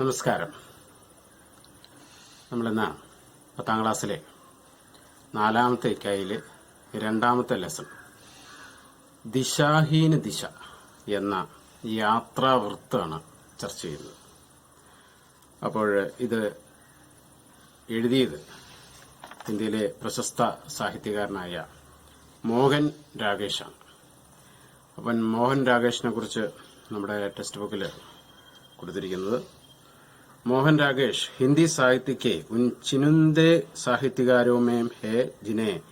നമസ്കാരം. നമ്മളിന്ന് 10ാം ക്ലാസ്സിലെ 4ാമത്തെ ഇക്കായിലെ 2ാമത്തെ ലെസൺ ദിശാഹീന ദിശ എന്ന യാത്രാവൃത്താണ് ചർച്ച ചെയ്യുന്നത്. അപ്പോൾ ഇത് എഴുതിയത് ഇന്ത്യയിലെ പ്രശസ്ത സാഹിത്യകാരനായ മോഹൻ രാകേഷാണ്. അപ്പം മോഹൻ രാകേഷിനെ കുറിച്ച് നമ്മുടെ ടെക്സ്റ്റ് ബുക്കിൽ കൊടുത്തിരിക്കുന്നത്, मोहन राकेश हिंदी साहित्य के उन चुनिंदे साहित्यकारों में है जिन्हें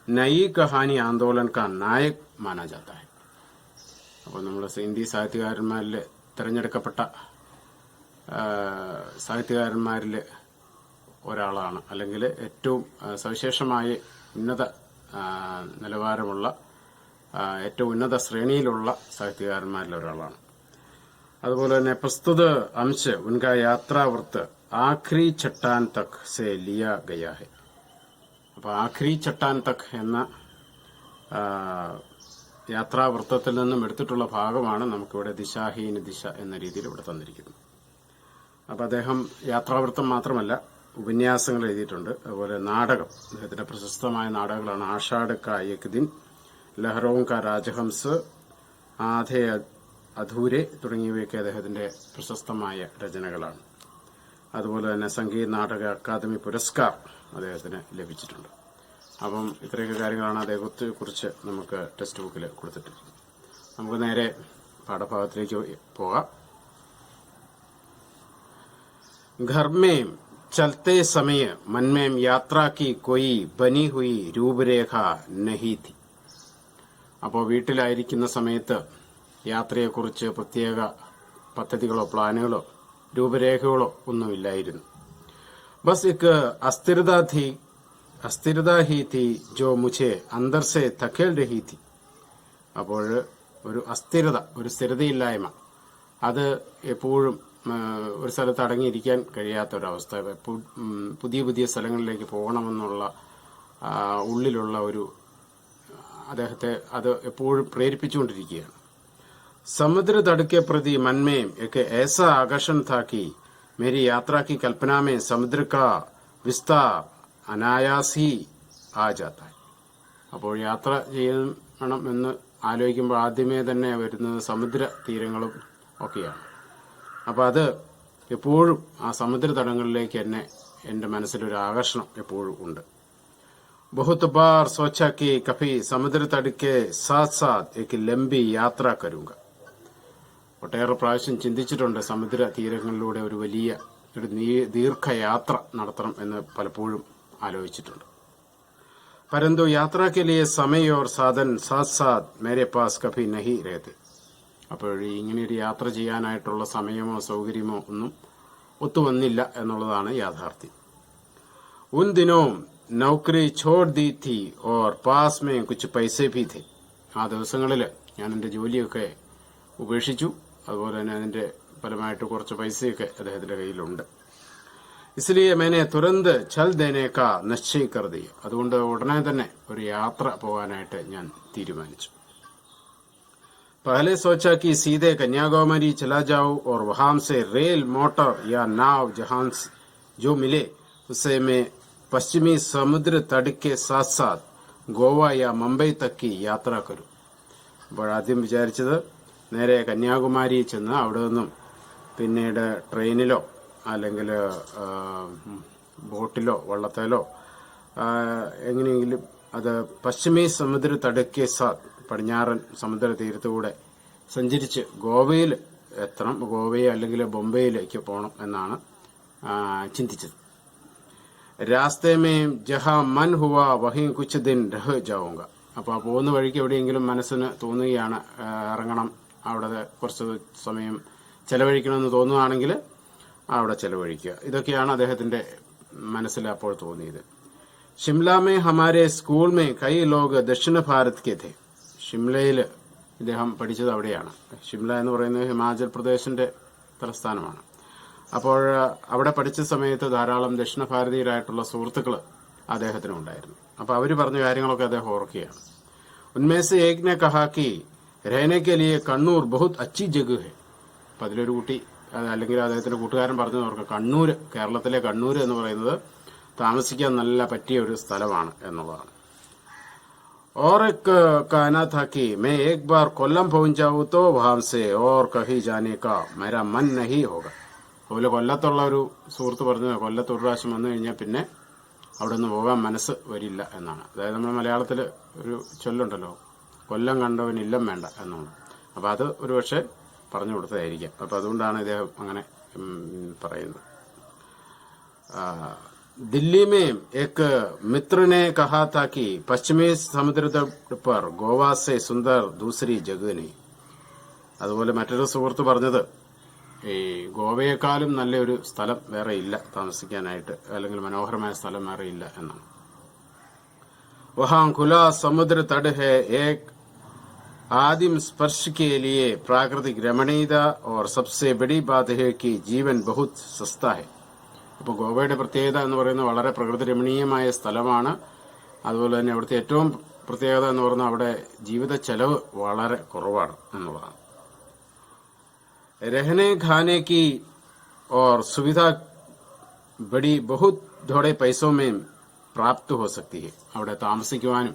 नई कहानी आंदोलन का नायक माना जाता है. അപ്പോൾ നമ്മൾ ഹിന്ദി സാഹിത്യകാരന്മാരിൽ തിരഞ്ഞെടുക്കപ്പെട്ട സാഹിത്യകാരന്മാരിൽ ഒരാളാണ്, അല്ലെങ്കിൽ ഏറ്റവും സവിശേഷമായ ഉന്നത നിലവാരമുള്ള ഏറ്റവും ഉന്നത ശ്രേണിയിലുള്ള സാഹിത്യകാരന്മാരിൽ ഒരാളാണ്. അതുപോലെ തന്നെ പ്രസ്തുത अंश उनका यात्रावृत्त आखिरी चट्टान तक से लिया गया है. അപ്പോൾ ആഖിരി ചട്ടാൻ തക് എന്ന യാത്രാവൃത്തത്തിൽ നിന്നും എടുത്തിട്ടുള്ള ഭാഗമാണ് നമുക്കിവിടെ ദിശാഹീന ദിശ എന്ന രീതിയിൽ ഇവിടെ തന്നിരിക്കുന്നത്. അപ്പോൾ അദ്ദേഹം യാത്രാവൃത്തം മാത്രമല്ല ഉപന്യാസങ്ങൾ എഴുതിയിട്ടുണ്ട്. അതുപോലെ നാടകം, അദ്ദേഹത്തിന്റെ പ്രശസ്തമായ നാടകങ്ങളാണ് ആഷാഢ കാ ഏക് ദിൻ, ലഹറോം കാ രാജഹംസ്, ആധേ അധൂരെ തുടങ്ങിയവയൊക്കെ അദ്ദേഹത്തിന്റെ പ്രശസ്തമായ രചനകളാണ്. അതുപോലെ തന്നെ സംഗീത നാടക അക്കാദമി പുരസ്കാർ അദ്ദേഹത്തിന് ലഭിച്ചിട്ടുണ്ട്. അപ്പം ഇത്രയൊക്കെ കാര്യങ്ങളാണ് അദ്ദേഹത്തെ കുറിച്ച് നമുക്ക് ടെക്സ്റ്റ് ബുക്കിൽ കൊടുത്തിട്ടുള്ളത്. നമുക്ക് നേരെ പാഠഭാഗത്തിലേക്ക് പോകാം. घर में चलते समय मन में यात्रा की कोई बनी हुई रूपरेഖ नहीं थी. അപ്പോൾ വീട്ടിലായിരിക്കുന്ന സമയത്ത് യാത്രയെക്കുറിച്ച് പ്രത്യേക പദ്ധതികളോ പ്ലാനുകളോ രൂപരേഖകളോ ഒന്നുമില്ലായിരുന്നു. ബസ് एक अस्थिरता ही थी जो मुझे अंदर से धकेल रही थी. അപ്പോൾ ഒരു അസ്ഥിരത, ഒരു സ്ഥിരതയില്ലായ്മ, അത് എപ്പോഴും ഒരു സ്ഥലത്ത് അടങ്ങിയിരിക്കാൻ കഴിയാത്തൊരവസ്ഥ, പുതിയ പുതിയ സ്ഥലങ്ങളിലേക്ക് പോകണമെന്നുള്ള ഉള്ളിലുള്ള ഒരു അദ്ദേഹത്തെ അത് എപ്പോഴും പ്രേരിപ്പിച്ചുകൊണ്ടിരിക്കുകയാണ്. समुद्र तट के प्रति मन में एक ऐसा आकर्षण था कि मेरी यात्रा की कल्पना में समुद्र का विस्तार अनायास ही आ जाता है. അപ്പോൾ യാത്ര ചെയ്യണം എന്ന് ആലോചിക്കുമ്പോൾ ആദ്യമേ തന്നെ വരുന്നത് സമുദ്ര തീരങ്ങളും ഒക്കെയാണ്. അപ്പോൾ അത് എപ്പോഴും ആ സമുദ്ര തടങ്ങളിലേക്ക് തന്നെ എന്റെ മനസ്സിലൊരു ആകർഷണം എപ്പോഴും ഉണ്ട്. बहुत बार सोचा कि कभी समुद्र तट के साथ साथ एक लंबी यात्रा करूंगा. ഒട്ടേറെ പ്രാവശ്യം ചിന്തിച്ചിട്ടുണ്ട് സമുദ്ര തീരങ്ങളിലൂടെ ഒരു വലിയ ദീർഘയാത്ര നടത്തണം എന്ന് പലപ്പോഴും ആലോചിച്ചിട്ടുണ്ട്. परंतु यात्रा के लिए समय और साधन साथ साथ मेरे पास कभी नहीं रहते. അപ്പോൾ ഇങ്ങനെയൊരു യാത്ര ചെയ്യാനായിട്ടുള്ള സമയമോ സൗകര്യമോ ഒന്നും ഒത്തുവന്നില്ല എന്നുള്ളതാണ് യാഥാർത്ഥ്യം. उन दिनों नौकरी छोड़ दी थी और पास में कुछ पैसे भी थे. ആ ദിവസങ്ങളിൽ ഞാൻ എന്റെ ജോലിയൊക്കെ ഉപേക്ഷിച്ചു. അതുപോലെ തന്നെ അതിന്റെ ഫലമായിട്ട് കുറച്ച് പൈസയൊക്കെ അദ്ദേഹത്തിന്റെ കയ്യിലുണ്ട്. इसलिए मैंने तुरंत चल देने का निश्चय कर दिया. അതുകൊണ്ട് ഉടനെ തന്നെ ഒരു യാത്ര പോകാനായിട്ട് ഞാൻ തീരുമാനിച്ചു. पहले सोचा कि सीधे कन्याकुमारी चला जाऊं और वहां से रेल, मोटर या नाव जहां जो मिले उससे मैं पश्चिमी समुद्र तट के साथ साथ गोवा या मुंबई तक की यात्रा करूं. അപ്പോൾ ആദ്യം വിചാരിച്ചത് നേരെ കന്യാകുമാരി ചെന്ന് അവിടെ നിന്നും പിന്നീട് ട്രെയിനിലോ അല്ലെങ്കിൽ ബോട്ടിലോ വള്ളത്തേലോ എങ്ങനെയെങ്കിലും അത് പശ്ചിമി സമുദ്ര തടക്കെ സാത്ത് പടിഞ്ഞാറൻ സമുദ്ര തീരത്തുകൂടെ സഞ്ചരിച്ച് ഗോവയിൽ എത്തണം, ഗോവയെ അല്ലെങ്കിൽ ബോംബെയിലേക്ക് പോകണം എന്നാണ് ചിന്തിച്ചത്. രാസ്തേ മേ ജഹാ മൻ ഹുവാ വഹി കുച്ച് ദിൻ രഹ് ജാവുക. അപ്പോൾ ആ പോകുന്ന വഴിക്ക് എവിടെയെങ്കിലും മനസ്സിന് തോന്നുകയാണ് ഇറങ്ങണം, അവിടെ കുറച്ച് സമയം ചെലവഴിക്കണമെന്ന് തോന്നുകയാണെങ്കിൽ അവിടെ ചെലവഴിക്കുക. ഇതൊക്കെയാണ് അദ്ദേഹത്തിന്റെ മനസ്സിൽ അപ്പോൾ തോന്നിയത്. ഷിംല മേ ഹമാരെ സ്കൂൾ മേ കൈ ലോഗ് ദക്ഷിണ ഭാരത് കെ ഥേ. ഷിംലയിൽ ഇദ്ദേഹം പഠിച്ചത് അവിടെയാണ്. ഷിംല എന്ന് പറയുന്നത് ഹിമാചൽ പ്രദേശിന്റെ തലസ്ഥാനമാണ്. അപ്പോൾ അവിടെ പഠിച്ച സമയത്ത് ധാരാളം ദക്ഷിണ ഭാരതീയരായിട്ടുള്ള സുഹൃത്തുക്കൾ അദ്ദേഹത്തിനുണ്ടായിരുന്നു. അപ്പോൾ അവർ പറഞ്ഞ കാര്യങ്ങളൊക്കെ അദ്ദേഹം ഓർക്കുകയാണ്. ഉന്മേൽ സെ ഏക് നെ കഹാ കി രഹനെ കെ ലിയെ കണ്ണൂർ ബഹുത് അച്ചി ജഗഹ് ഹെ. അപ്പം അതിലൊരു കുട്ടി അല്ലെങ്കിൽ അദ്ദേഹത്തിന്റെ കൂട്ടുകാരൻ പറഞ്ഞു അവർക്ക് കണ്ണൂര്, കേരളത്തിലെ കണ്ണൂര് എന്ന് പറയുന്നത് താമസിക്കാൻ നല്ല പറ്റിയ ഒരു സ്ഥലമാണ് എന്നുള്ളതാണ്. और एक कहना था कि मैं एक बार कोल्लम पहुंच जाऊं तो वहां से और कहीं जाने का मेरा मन नहीं होगा. അതുപോലെ കൊല്ലത്തുള്ള ഒരു സുഹൃത്ത് പറഞ്ഞു, കൊല്ലത്ത് ഒരു പ്രാവശ്യം വന്നു കഴിഞ്ഞാൽ പിന്നെ അവിടെ നിന്ന് പോകാൻ മനസ്സ് വരില്ല എന്നാണ്. അതായത് നമ്മുടെ മലയാളത്തിൽ ഒരു ചൊല്ലുണ്ടല്ലോ, കൊല്ലം കണ്ടവൻ ഇല്ലം വേണ്ട എന്നാണ്. അപ്പൊ അത് ഒരു പക്ഷെ പറഞ്ഞു കൊടുത്തതായിരിക്കാം. അപ്പൊ അതുകൊണ്ടാണ് ഇദ്ദേഹം അങ്ങനെ പറയുന്നത്. दिल्ली में एक मित्र ने कहा था कि पश्चिमी समुद्र तट पर गोवा से सुंदर दूसरी जगह नहीं. അതുപോലെ മറ്റൊരു സുഹൃത്ത് പറഞ്ഞത് ഈ ഗോവയെക്കാളും നല്ലൊരു സ്ഥലം വേറെ ഇല്ല താമസിക്കാനായിട്ട്, അല്ലെങ്കിൽ മനോഹരമായ സ്ഥലം വേറെ ഇല്ല എന്നാണ്. वहां खुला समुद्र तट है, एक आदिम स्पर्श के लिए प्राकृतिक रमणीयता और सबसे बड़ी बात है कि जीवन बहुत सस्ता है. അപ്പോൾ ഗോവയുടെ പ്രത്യേകത എന്ന് പറയുന്നത് വളരെ പ്രകൃതി രമണീയമായ സ്ഥലമാണ്. അതുപോലെ തന്നെ അവിടുത്തെ ഏറ്റവും പ്രത്യേകത എന്ന് പറയുന്നത് അവിടെ ജീവിത ചെലവ് വളരെ കുറവാണ് എന്നുള്ളതാണ്. रहने खाने की और सुविधा बड़ी बहुत थोड़े पैसों में प्राप्त हो सकती है. അവിടെ താമസിക്കുവാനും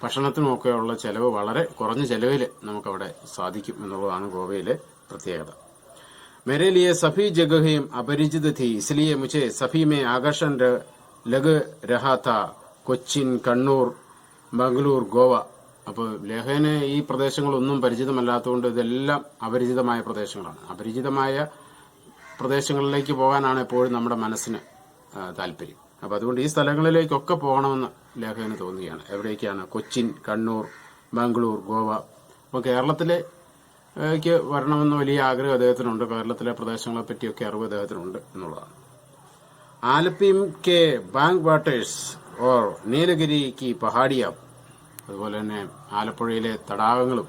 ഭക്ഷണത്തിനും ഒക്കെയുള്ള ചെലവ് വളരെ കുറഞ്ഞ ചെലവിൽ നമുക്കവിടെ സാധിക്കും എന്നുള്ളതാണ് ഗോവയിലെ പ്രത്യേകത. मेरे लिए सभी जगहें अपरिचित थी, इसलिए मुझे सभी में आकर्षण लग रहा था. കൊച്ചിൻ, കണ്ണൂർ, മംഗളൂർ, ഗോവ. അപ്പോൾ ലേഖന് ഈ പ്രദേശങ്ങളൊന്നും പരിചിതമല്ലാത്തതുകൊണ്ട് ഇതെല്ലാം അപരിചിതമായ പ്രദേശങ്ങളാണ്. അപരിചിതമായ പ്രദേശങ്ങളിലേക്ക് പോകാനാണ് എപ്പോഴും നമ്മുടെ മനസ്സിന് താല്പര്യം. അപ്പൊ അതുകൊണ്ട് ഈ സ്ഥലങ്ങളിലേക്കൊക്കെ പോകണമെന്ന് ലേഖന് തോന്നുകയാണ്. എവിടേക്കാണ്? കൊച്ചിൻ, കണ്ണൂർ, മംഗളൂർ, ഗോവ. അപ്പോൾ കേരളത്തിലേക്ക് വരണമെന്ന് വലിയ ആഗ്രഹം അദ്ദേഹത്തിനുണ്ട്. കേരളത്തിലെ പ്രദേശങ്ങളെ പറ്റിയൊക്കെ അറിവ് അദ്ദേഹത്തിനുണ്ട് എന്നുള്ളതാണ്. ആലപ്പി കെ ബാങ്ക് വാട്ടേഴ്സ് ഓർ നീലഗിരി കി പഹാഡിയ. അതുപോലെ തന്നെ ആലപ്പുഴയിലെ തടാകങ്ങളും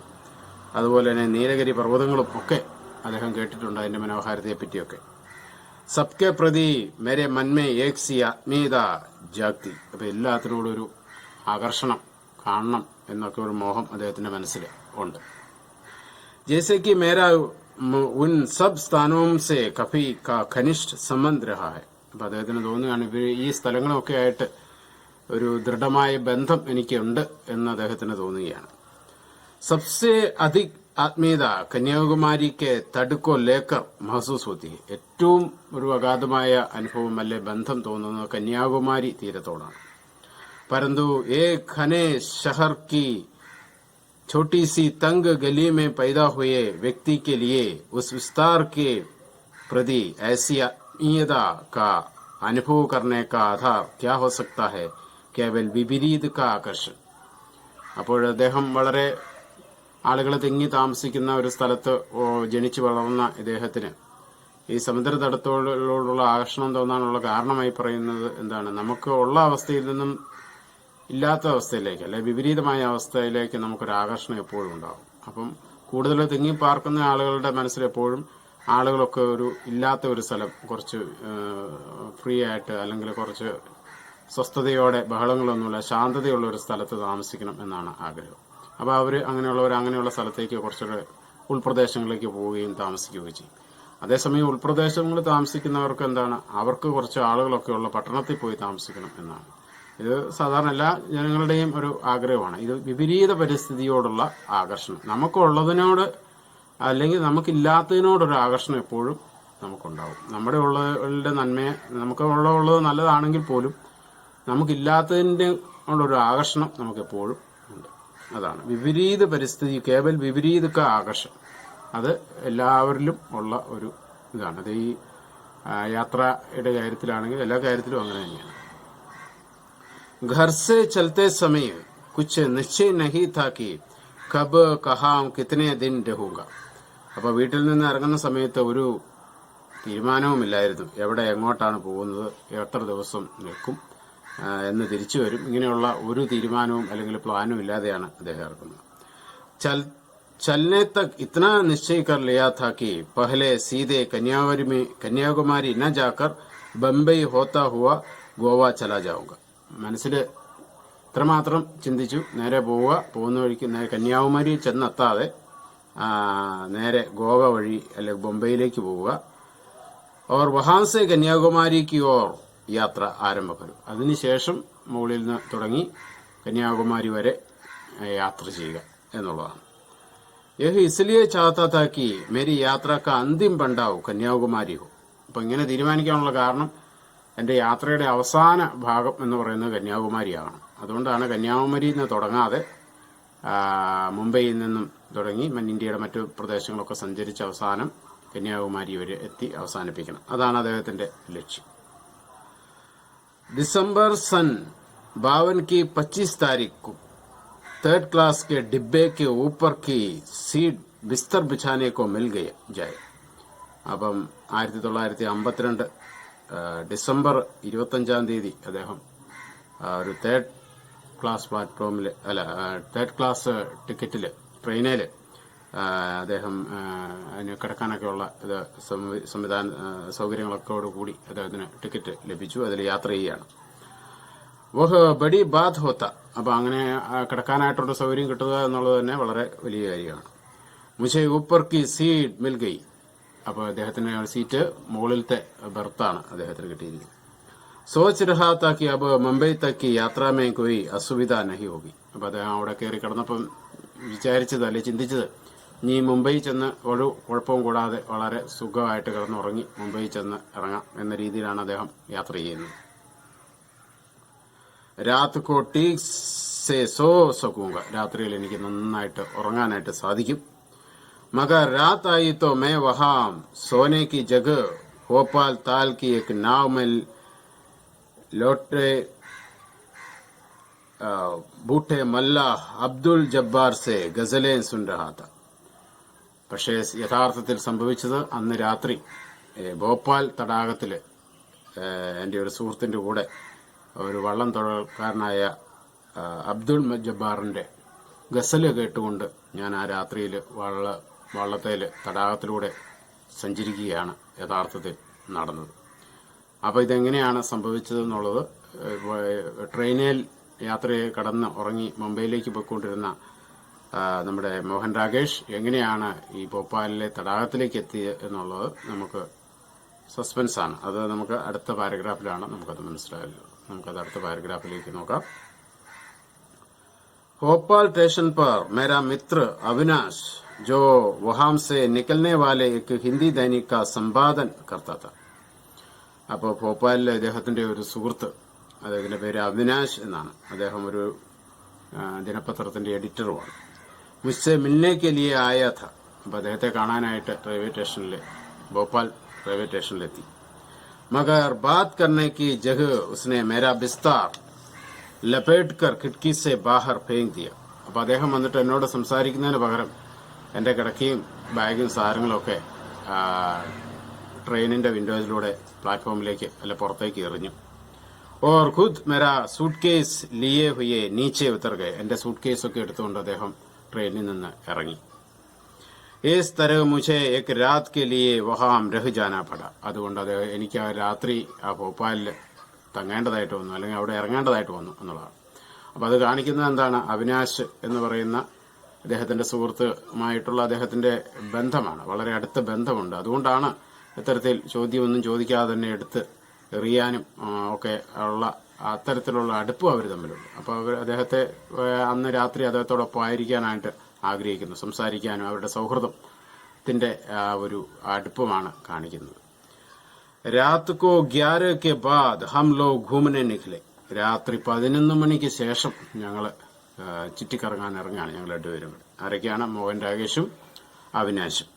അതുപോലെ തന്നെ നീലഗിരി പർവ്വതങ്ങളും ഒക്കെ അദ്ദേഹം കേട്ടിട്ടുണ്ട്, അതിന്റെ മനോഹാരിതയെ പറ്റിയൊക്കെ. സബ്കെ പ്രതി മേരെ മൻമേ ഏക് സി ആത്മീയത ജാഗ്തി. അപ്പൊ എല്ലാത്തിനോടും ഒരു ആകർഷണം, കാണണം എന്നൊക്കെ ഒരു മോഹം അദ്ദേഹത്തിന്റെ മനസ്സിൽ ഉണ്ട്. ജैसे कि मेरा उन सब स्थानों से काफी का घनिष्ठ संबंध रहा है. അപ്പൊ അദ്ദേഹത്തിന് തോന്നുകയാണ് ഈ സ്ഥലങ്ങളൊക്കെ ആയിട്ട് ഒരു ദൃഢമായ ബന്ധം എനിക്കുണ്ട് എന്ന് അദ്ദേഹത്തിന് തോന്നുകയാണ്. സബ്സെ അധിക് ആത്മീയത കന്യാകുമാരിക്ക് തടുക്കോ ലേക്കർ മഹസൂസ് ഹോത്തി. ഏറ്റവും ഒരു അഗാധമായ അനുഭവം അല്ലെ ബന്ധം തോന്നുന്നത് കന്യാകുമാരി തീരത്തോടാണ്. പരന്തു एक घने शहर की छोटी सी तंग गली में पैदा हुए व्यक्ति के लिए उस विस्तार के प्रति ऐसी आत्मीयता का अनुभव करने का आधार क्या हो सकता है? കേവൽ വിപരീത का ആകർഷൺ. അപ്പോൾ അദ്ദേഹം വളരെ ആളുകൾ തിങ്ങി താമസിക്കുന്ന ഒരു സ്ഥലത്ത് ജനിച്ചു വളർന്ന ഇദ്ദേഹത്തിന് ഈ സമുദ്രതടത്തോടുള്ള ആകർഷണം തോന്നാനുള്ള കാരണമായി പറയുന്നത് എന്താണ്? നമുക്ക് ഉള്ള അവസ്ഥയിൽ നിന്നും ഇല്ലാത്ത അവസ്ഥയിലേക്ക്, അല്ലെ വിപരീതമായ അവസ്ഥയിലേക്ക് നമുക്കൊരു ആകർഷണം എപ്പോഴും ഉണ്ടാകും. അപ്പം കൂടുതൽ തിങ്ങി പാർക്കുന്ന ആളുകളുടെ മനസ്സിലെപ്പോഴും ആളുകളൊക്കെ ഒരു ഇല്ലാത്ത ഒരു സ്ഥലം, കുറച്ച് ഫ്രീ ആയിട്ട് അല്ലെങ്കിൽ കുറച്ച് സ്വസ്ഥതയോടെ ബഹളങ്ങളൊന്നുമില്ല ശാന്തതയുള്ള ഒരു സ്ഥലത്ത് താമസിക്കണം എന്നാണ് ആഗ്രഹം. അപ്പൊ അവര് അങ്ങനെയുള്ള സ്ഥലത്തേക്ക് കുറച്ചുകൂടെ ഉൾപ്രദേശങ്ങളിലേക്ക് പോവുകയും താമസിക്കുകയും ചെയ്യും. അതേസമയം ഉൾപ്രദേശങ്ങളിൽ താമസിക്കുന്നവർക്ക് എന്താണ്? അവർക്ക് കുറച്ച് ആളുകളൊക്കെ ഉള്ള പട്ടണത്തിൽ പോയി താമസിക്കണം എന്നാണ്. ഇത് സാധാരണ എല്ലാ ജനങ്ങളുടെയും ഒരു ആഗ്രഹമാണ്. ഇത് വിപരീത പരിസ്ഥിതിയോടുള്ള ആകർഷണം. നമുക്കുള്ളതിനോട് അല്ലെങ്കിൽ നമുക്കില്ലാത്തതിനോടൊരു ആകർഷണം എപ്പോഴും നമുക്കുണ്ടാവും. നമ്മുടെ ഉള്ളവരുടെ നന്മയെ, ഉള്ളത് നല്ലതാണെങ്കിൽ പോലും നമുക്കില്ലാത്തതിന്റെ കൊണ്ടൊരു ആകർഷണം നമുക്ക് എപ്പോഴും ഉണ്ട്. അതാണ് വിപരീത പരിസ്ഥിതി, കേവൽ വിപരീത ആകർഷണം. അത് എല്ലാവരിലും ഉള്ള ഒരു ഇതാണ്. അത് ഈ യാത്രയുടെ കാര്യത്തിലാണെങ്കിൽ എല്ലാ കാര്യത്തിലും അങ്ങനെ തന്നെയാണ്. घर से चलते समय कुछ निश्चय नहीं था कि कब कहाँ कितने दिन रहूंगा. അപ്പൊ വീട്ടിൽ നിന്ന് ഇറങ്ങുന്ന സമയത്ത് ഒരു തീരുമാനവുമില്ലായിരുന്നു. എങ്ങോട്ടാണ് പോകുന്നത്, എത്ര ദിവസം നിൽക്കും, എന്ന് തിരിച്ചു വരും, ഇങ്ങനെയുള്ള ഒരു തീരുമാനവും അല്ലെങ്കിൽ പ്ലാനും ഇല്ലാതെയാണ് അദ്ദേഹം ഇറങ്ങുന്നത്. चलने तक इतना निश्चय कर लिया था कि पहले सीधे कन्याकुमारी न जाकर बम्बई होता हुआ गोवा चला जाऊंगा. മനസ്സിൽ ഇത്രമാത്രം ചിന്തിച്ചു. നേരെ പോകുന്ന വഴിക്ക് നേരെ കന്യാകുമാരി ചെന്നെത്താതെ നേരെ ഗോവ വഴി അല്ലെങ്കിൽ ബൊംബെയിലേക്ക് പോവുക. और वहां से കന്യാകുമാരി की ओर യാത്ര ആരംഭിച്ചു. അതിനുശേഷം മുകളിൽ നിന്ന് തുടങ്ങി കന്യാകുമാരി വരെ യാത്ര ചെയ്യുക എന്നുള്ളതാണ്. यह इसलिए चाहता था कि मेरी यात्रा का अंतिम पड़ाव कन्याकुमारी हो. അപ്പൊ ഇങ്ങനെ തീരുമാനിക്കാനുള്ള കാരണം എന്റെ യാത്രയുടെ അവസാന ഭാഗം എന്ന് പറയുന്നത് കന്യാകുമാരിയാണ്. അതുകൊണ്ടാണ് കന്യാകുമാരിയിൽ നിന്ന് തുടങ്ങാതെ മുംബൈയിൽ നിന്നും തുടങ്ങി ഇന്ത്യയുടെ മറ്റു പ്രദേശങ്ങളൊക്കെ സഞ്ചരിച്ച് അവസാനം കന്യാകുമാരി വരെ എത്തി അവസാനിപ്പിക്കണം. അതാണ് അദ്ദേഹത്തിന്റെ ലക്ഷ്യം. दिसंबर सन 52 की 25 तारीख को 3rd क्लास के डिब्बे के ऊपर की सीट बिस्तर बिछाने को मिल जाए. അപ്പം 1952 ഡിസംബർ 25 തീയതി അദ്ദേഹം ഒരു 3rd ക്ലാസ് പ്ലാറ്റ്ഫോമിൽ തേർഡ് ക്ലാസ് ടിക്കറ്റിൽ ട്രെയിനിൽ അദ്ദേഹം അതിന് കിടക്കാനൊക്കെയുള്ള സംവിധാന സൗകര്യങ്ങളൊക്കെ കൂടി അദ്ദേഹത്തിന് ടിക്കറ്റ് ലഭിച്ചു. അതിൽ യാത്ര ചെയ്യുകയാണ്. വഹ് ബഡി ബാത് ഹോത്ത. അപ്പൊ അങ്ങനെ കിടക്കാനായിട്ടുള്ള സൗകര്യം കിട്ടുക എന്നുള്ളത് തന്നെ വളരെ വലിയ കാര്യമാണ്. മുझे ऊपर की सीट मिल गई. അപ്പൊ അദ്ദേഹത്തിന് സീറ്റ് മുകളിലത്തെ ബർത്താണ് അദ്ദേഹത്തിന് കിട്ടിയിരിക്കുന്നത്. सोच रहा था कि अब मुंबई तक की यात्रा में कोई असुविधा नहीं होगी. അപ്പൊ അദ്ദേഹം അവിടെ കയറി കിടന്നപ്പം വിചാരിച്ചത് അല്ലെ ചിന്തിച്ചത് ഇനി മുംബൈ ചെന്ന് ഒരു കുഴപ്പവും കൂടാതെ വളരെ സുഖമായിട്ട് കിടന്നുറങ്ങി മുംബൈ ചെന്ന് ഇറങ്ങാം എന്ന രീതിയിലാണ് അദ്ദേഹം യാത്ര ചെയ്യുന്നത്. രാത് കോ ടീക് സേ സോ സകൂങ്ക. രാത്രിയിൽ എനിക്ക് നന്നായിട്ട് ഉറങ്ങാനായിട്ട് സാധിക്കും. മഗർ രാത് ആയി തോ മേ വഹാം സോനെ കി ജഗഹ് ഭോപ്പാൽ താൽ കി एक नाव में लौटे बूढ़े मल्लाह अब्दुल जब्बार से गजलें सुन रहा था. പക്ഷേ യഥാർത്ഥത്തിൽ സംഭവിച്ചത് അന്ന് രാത്രി ഭോപ്പാൽ തടാകത്തില് എന്റെ ഒരു സുഹൃത്തിന്റെ കൂടെ ഒരു വള്ളം തൊഴിൽക്കാരനായ അബ്ദുൾ ജബ്ബാറിന്റെ ഗസല് കേട്ടുകൊണ്ട് ഞാൻ ആ രാത്രിയിൽ വള്ളത്തേല് തടാകത്തിലൂടെ സഞ്ചരിക്കുകയാണ് യഥാർത്ഥത്തിൽ നടന്നത്. അപ്പൊ ഇതെങ്ങനെയാണ് സംഭവിച്ചത് എന്നുള്ളത് ട്രെയിനിൽ യാത്രയെ കടന്ന് ഉറങ്ങി മുംബൈയിലേക്ക് പോയിക്കൊണ്ടിരുന്ന നമ്മുടെ മോഹൻ രാകേഷ് എങ്ങനെയാണ് ഈ ഭോപ്പാലിലെ തടാകത്തിലേക്ക് എത്തിയത് എന്നുള്ളത് നമുക്ക് സസ്പെൻസ് ആണ്. അത് നമുക്ക് അടുത്ത പാരഗ്രാഫിലാണ് നമുക്കത് മനസ്സിലാകുന്നത്. നമുക്കത് അടുത്ത പാരഗ്രാഫിലേക്ക് നോക്കാം. भोपाल स्टेशन पर मेरा मित्र अविनाश जो वहां से निकलने वाले एक हिंदी दैनिक का संपादन करता था. അപ്പോൾ ഭോപ്പാലിലെ അദ്ദേഹത്തിന്റെ ഒരു സുഹൃത്ത്, അദ്ദേഹത്തിന്റെ പേര് അവിനാശ് എന്നാണ്. അദ്ദേഹം ഒരു ദിനപത്രത്തിന്റെ എഡിറ്ററുമാണ്. മുझसे मिलने के लिए आया था. അപ്പോൾ അദ്ദേഹത്തെ കാണാനായിട്ട് റെയിൽവേ സ്റ്റേഷനിൽ ഭോപ്പാൽ റെയിൽവേ സ്റ്റേഷനിലെത്തി. मगर बात करने की जगह उसने मेरा बिस्तर ലപേട്കർ ഖിഡ്കി സെ ബാഹർ ഫേങ്ക് ദിയ. അപ്പൊ അദ്ദേഹം വന്നിട്ട് എന്നോട് സംസാരിക്കുന്നതിന് പകരം എന്റെ കിടക്കയും ബാഗും സാധനങ്ങളൊക്കെ ട്രെയിനിന്റെ വിൻഡോയിലൂടെ പ്ലാറ്റ്ഫോമിലേക്ക് പുറത്തേക്ക് എറിഞ്ഞു. ഓർ ഖുദ് മെരാ സൂട്ട് കേസ് ലിയേ ഹുയെ നീച്ചെ ഉത്തർഗെ. എന്റെ സൂട്ട് കേസൊക്കെ എടുത്തുകൊണ്ട് അദ്ദേഹം ട്രെയിനിൽ നിന്ന് ഇറങ്ങി. ഏസ് തരഹ് മുझे एक रात के लिए वहां रह जाना पड़ा. അതുകൊണ്ട് അദ്ദേഹം എനിക്ക് ആ രാത്രി ആ ഭോപ്പാലിൽ തങ്ങേണ്ടതായിട്ട് വന്നു, അല്ലെങ്കിൽ അവിടെ ഇറങ്ങേണ്ടതായിട്ട് വന്നു എന്നുള്ളതാണ്. അപ്പൊ അത് കാണിക്കുന്നത് എന്താണ്? അവിനാശ് എന്ന് പറയുന്ന അദ്ദേഹത്തിന്റെ സുഹൃത്തുമായിട്ടുള്ള അദ്ദേഹത്തിന്റെ ബന്ധമാണ്, വളരെ അടുത്ത ബന്ധമുണ്ട്. അതുകൊണ്ടാണ് ഇത്തരത്തിൽ ചോദ്യമൊന്നും ചോദിക്കാതെ തന്നെ എടുത്ത് എറിയാനും ഒക്കെ ഉള്ള അത്തരത്തിലുള്ള അടുപ്പും അവർ തമ്മിലുണ്ട്. അപ്പൊ അവർ അദ്ദേഹത്തെ അന്ന് രാത്രി അദ്ദേഹത്തോടൊപ്പം ആയിരിക്കാനായിട്ട് ആഗ്രഹിക്കുന്നു, സംസാരിക്കാനും അവരുടെ സൗഹൃദത്തിന്റെ ഒരു അടുപ്പമാണ് കാണിക്കുന്നത്. രാത് കോ 11 के बाद हम लोग घूमने निकले. രാത്രി 11 മണിക്ക് ശേഷം ഞങ്ങൾ ചുറ്റിക്കറങ്ങാൻ ഇറങ്ങാണ് ഞങ്ങൾ രണ്ടുപേരും കൂടെ. ആരൊക്കെയാണ്? മോഹൻ രാകേഷും അവിനാശും.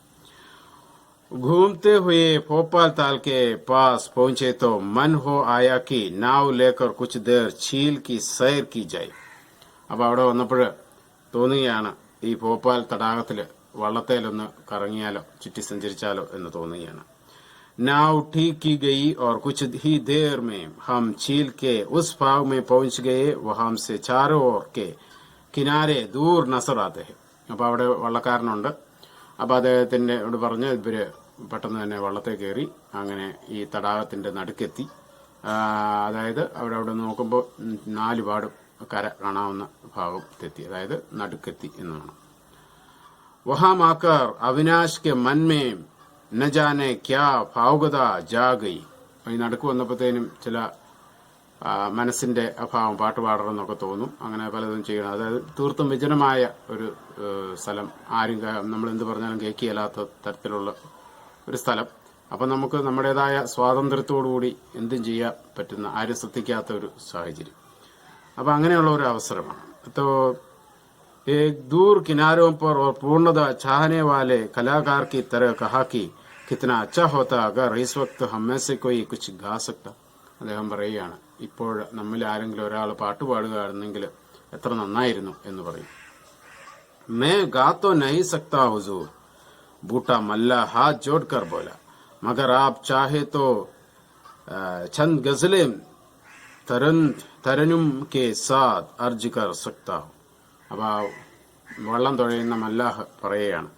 घूमते हुए भोपाल ताल के पास पहुंचे तो मन हो आया कि नाव लेकर कुछ देर झील की सैर की जाए. അപ്പൊ അവിടെ വന്നപ്പോൾ തോന്നുകയാണ് ഈ ഭോപ്പാൽ തടാകത്തില് വള്ളത്തേലൊന്ന് കറങ്ങിയാലോ ചുറ്റി സഞ്ചരിച്ചാലോ എന്ന് തോന്നുകയാണ്. नाव ठीक की गई और कुछ ही देर में हम झील के उस भाग में पहुंच गए. वहां से चारों ओर के किनारे दूर नजर आते हैं. അപ്പൊ അവിടെ വള്ളക്കാരനുണ്ട്. അപ്പൊ അദ്ദേഹത്തിനോട് പറഞ്ഞ് ഇവര് പെട്ടെന്ന് തന്നെ വള്ളത്തെ കയറി അങ്ങനെ ഈ തടാകത്തിന്റെ നടുക്കെത്തി. അതായത് അവിടെ നോക്കുമ്പോൾ 4 പാടും കര കാണാവുന്ന ഭാഗം എത്തി, അതായത് നടുക്കെത്തി എന്നാണ്. वहां आकर अविनाश के मन में ന ജാനെ ക്യാ ഭാവുകത ജാ ഗയി. ഈ നടുക്ക് വന്നപ്പോഴത്തേനും ചില മനസ്സിന്റെ അഭാവം, പാട്ട് പാടണമെന്നൊക്കെ തോന്നും. അങ്ങനെ പലതും ചെയ്യണം. അതായത് തീർത്തും വിജനമായ ഒരു സ്ഥലം, ആരും നമ്മൾ എന്ത് പറഞ്ഞാലും കേൾക്കിയല്ലാത്ത തരത്തിലുള്ള ഒരു സ്ഥലം. അപ്പം നമുക്ക് നമ്മുടേതായ സ്വാതന്ത്ര്യത്തോടുകൂടി എന്തും ചെയ്യാൻ പറ്റുന്ന, ആരും ശ്രദ്ധിക്കാത്ത ഒരു സാഹചര്യം. അപ്പം അങ്ങനെയുള്ള ഒരു അവസരമാണ്. तो एक दूर किनारों पर और पूर्णता चाहने वाले कलाकार की तरह कहा कि कितना अच्छा होता अगर इस वक्त हम में से कोई कुछ गा सकता. അദ്ദേഹം പറയുകയാണ്, ഇപ്പോൾ നമ്മിൽ ആരെങ്കിലും ഒരാൾ പാട്ട് പാടുകയാണെങ്കിൽ എത്ര നന്നായിരുന്നു എന്ന് പറയും. मैं गा तो नहीं सकता हुजूर, बूटा मल्ला हाथ जोड़कर बोला, मगर आप चाहे तो चंद गजलें തരനും കെ സാദ് അർജ് കർ സക്താ ഹു. അപ്പോൾ വള്ളം തുഴയുന്ന മല്ലാഹ് പറയുകയാണ്,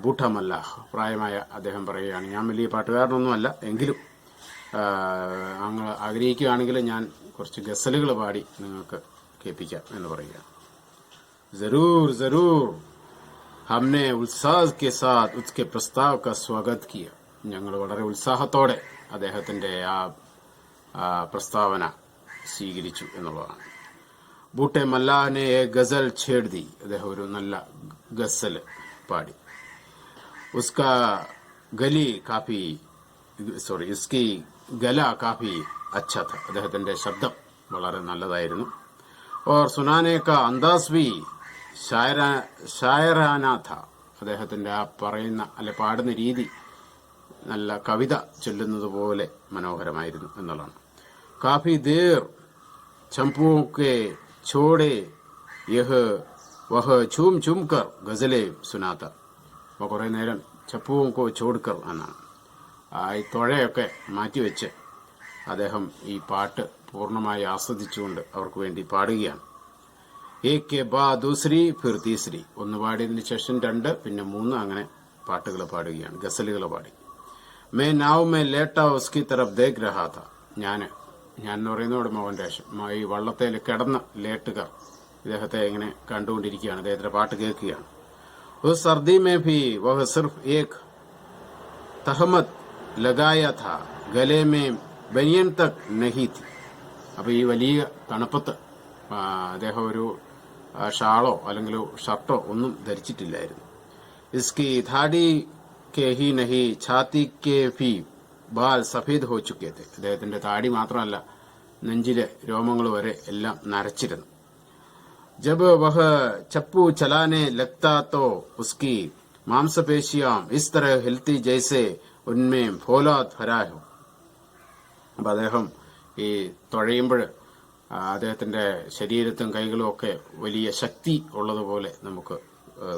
ബൂട്ട മല്ലാഹ്, പ്രായമായ അദ്ദേഹം പറയുകയാണ്, ഞാൻ വലിയ പാട്ടുകാരനൊന്നുമല്ല, എങ്കിലും അങ്ങ് ആഗ്രഹിക്കുകയാണെങ്കിൽ ഞാൻ കുറച്ച് ഗസലുകൾ പാടി നിങ്ങൾക്ക് കേൾപ്പിക്കാം എന്ന് പറയുകയാണ്. ജറൂർ ജറൂർ ഹംനെ ഉത്സാഹ് കെ സാദ് ഉസ്കെ പ്രസ്താവ് ക സ്വാഗത് കിയ. ഞങ്ങൾ വളരെ ഉത്സാഹത്തോടെ അദ്ദേഹത്തിന്റെ ആ പ്രസ്താവന സ്വീകരിച്ചു എന്നുള്ളതാണ്. ബൂട്ടെ മല്ലാനെ ഗസൽ ഛേഡ്തി, അദ്ദേഹം ഒരു നല്ല ഗസൽ പാടി. ഉസ്കാ ഗലി കാഫി ഉസ്കി ഗല കാഫി അച്ഛ ഥ, അദ്ദേഹത്തിന്റെ ശബ്ദം വളരെ നല്ലതായിരുന്നു. ഓർ സുനാനെ കാ അന്ദാസ് ബി ഷായറാന ഥ, അദ്ദേഹത്തിന്റെ ആ പറയുന്ന അല്ലെ പാടുന്ന രീതി നല്ല കവിത ചൊല്ലുന്നത് പോലെ മനോഹരമായിരുന്നു എന്നുള്ളതാണ്. കാഫി ദേർ ചമ്പുओं के छोड़े यह वह झूम झूम कर ഗസലെ സുനാത്ത. അപ്പോൾ കുറേ നേരം ചപ്പുവും കോ ചോടുക്കർ എന്നാണ്. ഈ തുഴയൊക്കെ മാറ്റിവെച്ച് അദ്ദേഹം ഈ പാട്ട് പൂർണ്ണമായി ആസ്വദിച്ചുകൊണ്ട് അവർക്ക് വേണ്ടി പാടുകയാണ്. ഏക് കെ ബാ ദൂസരി ഫിർ തീസരി, ഒന്ന് പാടിയതിന് ശേഷം രണ്ട്, പിന്നെ മൂന്ന്, അങ്ങനെ പാട്ടുകൾ പാടുകയാണ്, ഗസലുകൾ പാടി. മേ നാവ് മേ ലേട്ട ഉസ്കി തരഫ് ദേഖ് രഹാ ഥ, ഞാൻ എന്ന് പറയുന്നതോട് മോഹൻ രേഷം ഈ വള്ളത്തിൽ കിടന്ന് ലേട്ടുകാർ ഇദ്ദേഹത്തെ ഇങ്ങനെ കണ്ടുകൊണ്ടിരിക്കുകയാണ്, അദ്ദേഹത്തിന്റെ പാട്ട് കേൾക്കുകയാണ്. ഉസ് സർദി മേ ഭി വഹ് സിർഫ് ഏക് തഹമത് ലഗായ ഥ ഗലെ മേ ബനിയൻ തക് നഹി ഥി. അപ്പൊ ഈ വലിയ തണുപ്പത്ത് അദ്ദേഹം ഒരു ഷാളോ അല്ലെങ്കിൽ ഷർട്ടോ ഒന്നും ധരിച്ചിട്ടില്ലായിരുന്നു. ഇസ്കി ധാടി കെ ഹി നഹി ഛാത്തി കെ ഭി ബാൽ സഫേദ് ഹോ ചുക്കേ थे. അദ്ദേഹത്തിന്റെ താടി മാത്രമല്ല, നെഞ്ചിലെ രോമങ്ങൾ വരെ എല്ലാം നരച്ചിരുന്നു. ജബ് വഹ് ചപ്പു ചലാനെ ലഗ്താ തോ ഉസ്കി മാംസപേശിയാം ഇസ് തരഹ് ഹിൽത്തി ജൈസെ ഉന്മേ ഫോലാദ് ഫരാഹു. അപ്പൊ അദ്ദേഹം ഈ തുഴയുമ്പോൾ അദ്ദേഹത്തിന്റെ ശരീരത്തും കൈകളും ഒക്കെ വലിയ ശക്തി ഉള്ളതുപോലെ നമുക്ക്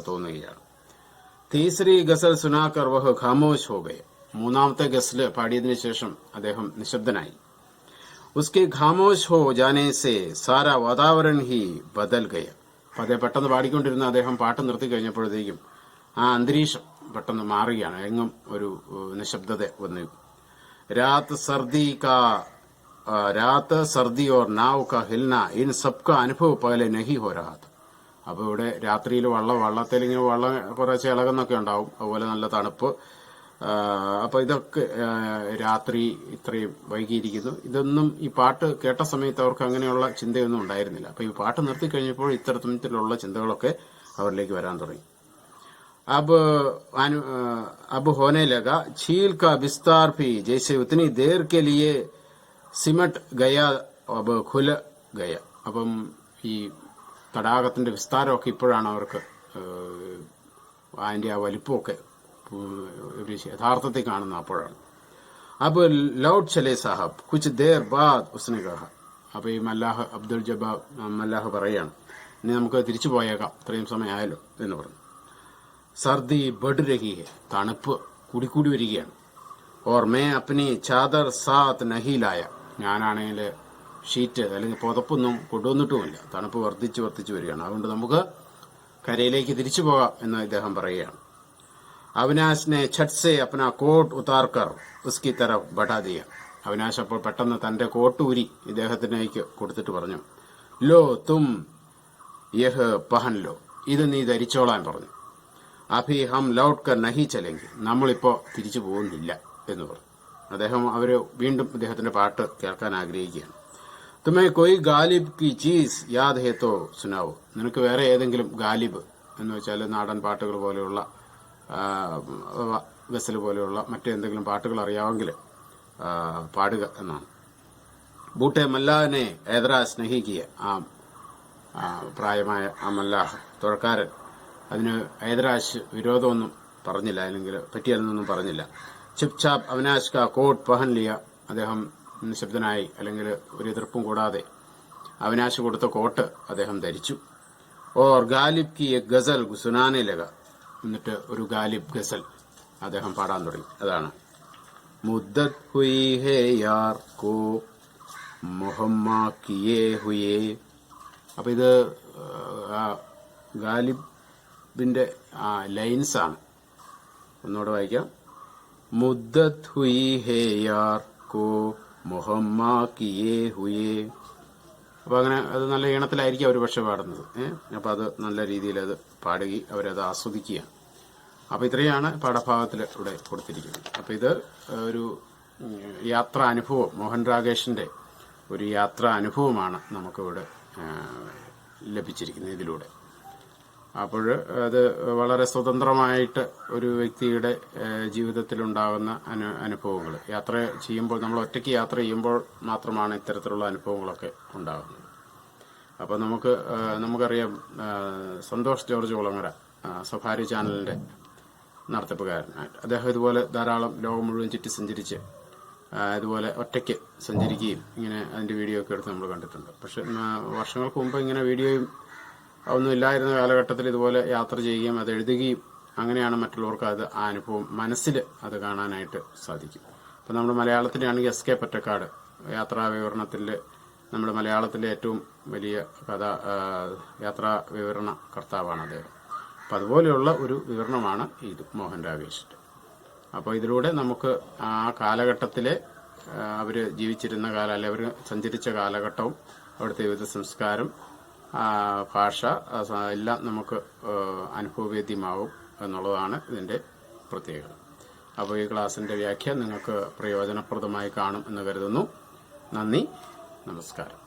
തോന്നുകയാണ്. തീസരി ഗസൽ സുനാക്കർ വഹ് ഖാമോശ് ഹോ ഗയ. മൂന്നാമത്തെ ഗസല് പാടിയതിനു ശേഷം അദ്ദേഹം നിശബ്ദനായി. ഉസ്കെ ഖാമോശ് ഹോ ജാനെ സെ സാരാ വാതാവരൺ ഹി ബദൽ ഗയ. അപ്പൊ അതേ പെട്ടെന്ന് പാടിക്കൊണ്ടിരുന്ന അദ്ദേഹം പാട്ട് നിർത്തി കഴിഞ്ഞപ്പോഴത്തേക്കും ആ അന്തരീക്ഷം പെട്ടെന്ന് മാറുകയാണ്, എങ്ങും ഒരു നിശബ്ദത വന്നു. രാത് സർദി ഓർ നാവ് കാ ഹിൽന ഇൻ സബ്ക അനുഭവ പകലെ നഹി ഹോ രഹാ ഥ. അപ്പൊ ഇവിടെ രാത്രിയിൽ വള്ളത്തിൽ ഇങ്ങനെ വെള്ളം കുറച്ച് ഇളകുന്നൊക്കെ ഉണ്ടാവും, അതുപോലെ നല്ല തണുപ്പ്. അപ്പൊ ഇതൊക്കെ രാത്രി ഇത്രയും വൈകിയിരിക്കുന്നു, ഇതൊന്നും ഈ പാട്ട് കേട്ട സമയത്ത് അവർക്ക് അങ്ങനെയുള്ള ചിന്തയൊന്നും ഉണ്ടായിരുന്നില്ല. അപ്പൊ ഈ പാട്ട് നിർത്തി കഴിഞ്ഞപ്പോൾ ഇത്തരത്തിലുള്ള ചിന്തകളൊക്കെ അവരിലേക്ക് വരാൻ തുടങ്ങി. अब होने लगा झील का विस्तार भी जैसे उतनी देर के लिए सिमट गया अब खुल गया. അപ്പം ഈ തടാകത്തിന്റെ വിസ്താരമൊക്കെ ഇപ്പോഴാണ് അവർക്ക് അതിന്റെ ആ വലിപ്പമൊക്കെ യഥാർത്ഥത്തിൽ കാണുന്ന അപ്പോഴാണ്. അബ് ലൗട്ട് ചലേ സാഹബ് കുച്ച് ദേർ ബാദ് ഉസ്നെ കഹ. അപ്പൊ ഈ മല്ലാഹ് അബ്ദുൽ ജബ്ബാർ മല്ലാഹ് പറയാണ്, ഇനി നമുക്ക് തിരിച്ചു പോയേക്കാം, ഇത്രയും സമയമായല്ലോ എന്ന് പറഞ്ഞു. സർദി ബഡ് രഹി ഹെ, തണുപ്പ് കൂടിക്കൂടി വരികയാണ്. ഓർ മേ അപ്നി ചാദർ സാത്ത് നഹീലായ, ഞാനാണെങ്കിൽ ഷീറ്റ് അല്ലെങ്കിൽ പുതപ്പൊന്നും കൊണ്ടുവന്നിട്ടുമില്ല, തണുപ്പ് വർദ്ധിച്ചു വരികയാണ്. അതുകൊണ്ട് നമുക്ക് കരയിലേക്ക് തിരിച്ചു പോകാം എന്ന് ഇദ്ദേഹം പറയുകയാണ്. അവിനാശിനെ ഛട്സെ അപ്ന കോട്ട് ഉതാർക്കർ ഉസ്കി തരഫ് ബഠാ ദിയ. അവിനാശ് അപ്പോൾ പെട്ടെന്ന് തന്റെ കോട്ട് ഊരി ഇദ്ദേഹത്തിനേക്ക് കൊടുത്തിട്ട് പറഞ്ഞു, ലോ തും യഹ് പഹൻ ലോ, ഇത് നീ ധരിച്ചോളാൻ പറഞ്ഞു. അഭി ഹം ലൗട്ട് കർ നഹി ചലെങ്കി, നമ്മളിപ്പോ തിരിച്ചു പോകുന്നില്ല എന്ന് പറഞ്ഞു. അദ്ദേഹം വീണ്ടും അദ്ദേഹത്തിന്റെ പാട്ട് കേൾക്കാൻ ആഗ്രഹിക്കുകയാണ്. തുമേ കൊയ് ഗാലിബ് കി ചീസ് യാദ് ഹേ തോ സുനാവോ, നിനക്ക് വേറെ ഏതെങ്കിലും ഗാലിബ് എന്ന് വെച്ചാൽ നാടൻ പാട്ടുകൾ പോലെയുള്ള ഗസൽ പോലെയുള്ള മറ്റെന്തെങ്കിലും പാട്ടുകൾ അറിയാമെങ്കിൽ പാടുക എന്നാണ്. ബൂട്ടെ മല്ലാനെ ഏതറാ സ്നേഹിക്കുക, പ്രായമായ ആ മല്ലാഹ് തുഴക്കാരൻ അതിന് ഏതരാശ് വിരോധമൊന്നും പറഞ്ഞില്ല, അല്ലെങ്കിൽ പറ്റിയതെന്നൊന്നും പറഞ്ഞില്ല. ചുപ് ചാപ്പ് അവിനാശ് കാ കോട്ട് പഹൻ ലിയ, അദ്ദേഹം നിശബ്ദനായി അല്ലെങ്കിൽ ഒരു എതിർപ്പും കൂടാതെ അവിനാശ് കൊടുത്ത കോട്ട് അദ്ദേഹം ധരിച്ചു. ഓർ ഗാലിബ് കി എ ഗസൽ സുനാനെ ലഗ, എന്നിട്ട് ഒരു ഗാലിബ് ഗസൽ അദ്ദേഹം പാടാൻ തുടങ്ങി. അതാണ് മുദ്ദത് ഹുയി ഹേ യാർ കോ മുഹമ്മ കിയേ ഹുയേ. അപ്പൊ ഇത് ഗാലിബിന്റെ ലൈൻസ് ആണ്. ഒന്നുകൂടെ വായിക്കാം. മുദ്ദത് ഹുയി ഹേ യാർ കോ മുഹമ്മ കിയേ ഹുയേ. അപ്പൊ അങ്ങനെ അത് നല്ല ഈണത്തിലായിരിക്കും അവർ പക്ഷെ പാടുന്നത്. അപ്പൊ അത് നല്ല രീതിയിൽ അത് പാടുകയും അവരത് ആസ്വദിക്കുകയാണ്. അപ്പൊ ഇത്രയാണ് പാഠഭാഗത്തിൽ ഇവിടെ കൊടുത്തിരിക്കുന്നത്. അപ്പൊ ഇത് ഒരു യാത്രാ അനുഭവം, മോഹൻ രാഗേഷിന്റെ ഒരു യാത്രാ അനുഭവമാണ് നമുക്കിവിടെ ലഭിച്ചിരിക്കുന്നത് ഇതിലൂടെ. അപ്പോൾ അത് വളരെ സ്വതന്ത്രമായിട്ട് ഒരു വ്യക്തിയുടെ ജീവിതത്തിലുണ്ടാകുന്ന അനുഭവങ്ങൾ, യാത്ര ചെയ്യുമ്പോൾ, നമ്മൾ ഒറ്റയ്ക്ക് യാത്ര ചെയ്യുമ്പോൾ മാത്രമാണ് ഇത്തരത്തിലുള്ള അനുഭവങ്ങളൊക്കെ ഉണ്ടാകുന്നത്. അപ്പോൾ നമുക്കറിയാം, സന്തോഷ് ജോർജ് കുളങ്ങര സഫാരി ചാനലിന്റെ നടത്തിപ്പുകാരനായിട്ട് അദ്ദേഹം ഇതുപോലെ ധാരാളം ലോകം മുഴുവൻ ചുറ്റി സഞ്ചരിച്ച് ഇതുപോലെ ഒറ്റയ്ക്ക് സഞ്ചരിക്കുകയും ഇങ്ങനെ അതിന്റെ വീഡിയോ ഒക്കെ എടുത്ത് നമ്മൾ കണ്ടിട്ടുണ്ട്. പക്ഷെ വർഷങ്ങൾക്ക് മുമ്പ് ഇങ്ങനെ വീഡിയോയും ഒന്നും ഇല്ലായിരുന്ന കാലഘട്ടത്തിൽ ഇതുപോലെ യാത്ര ചെയ്യുകയും അത് എഴുതുകയും അങ്ങനെയാണ് മറ്റുള്ളവർക്ക് അത് ആ അനുഭവം മനസ്സിൽ അത് കാണാനായിട്ട് സാധിക്കും. അപ്പം നമ്മുടെ മലയാളത്തിലാണെങ്കിൽ എസ് കെ പൊറ്റക്കാട് യാത്രാ വിവരണത്തിൽ നമ്മുടെ മലയാളത്തിലെ ഏറ്റവും വലിയ യാത്രാ വിവരണ കർത്താവാണ് അദ്ദേഹം. അപ്പം അതുപോലെയുള്ള ഒരു വിവരണമാണ് ഇത് മോഹൻ രാഗേഷിന്റെ. അപ്പോൾ ഇതിലൂടെ നമുക്ക് ആ കാലഘട്ടത്തിലെ അവർ ജീവിച്ചിരുന്ന കാലം, അല്ലെ അവർ സഞ്ചരിച്ച കാലഘട്ടവും അവിടുത്തെ വിവിധ സംസ്കാരം, ഭാഷ എല്ലാം നമുക്ക് അനുഭവവേദ്യമാകും എന്നുള്ളതാണ് ഇതിന്റെ പ്രത്യേകത. അപ്പോൾ ഈ ക്ലാസിന്റെ വ്യാഖ്യാനം നിങ്ങൾക്ക് പ്രയോജനപ്രദമായി കാണും എന്ന് കരുതുന്നു. നന്ദി, നമസ്കാരം.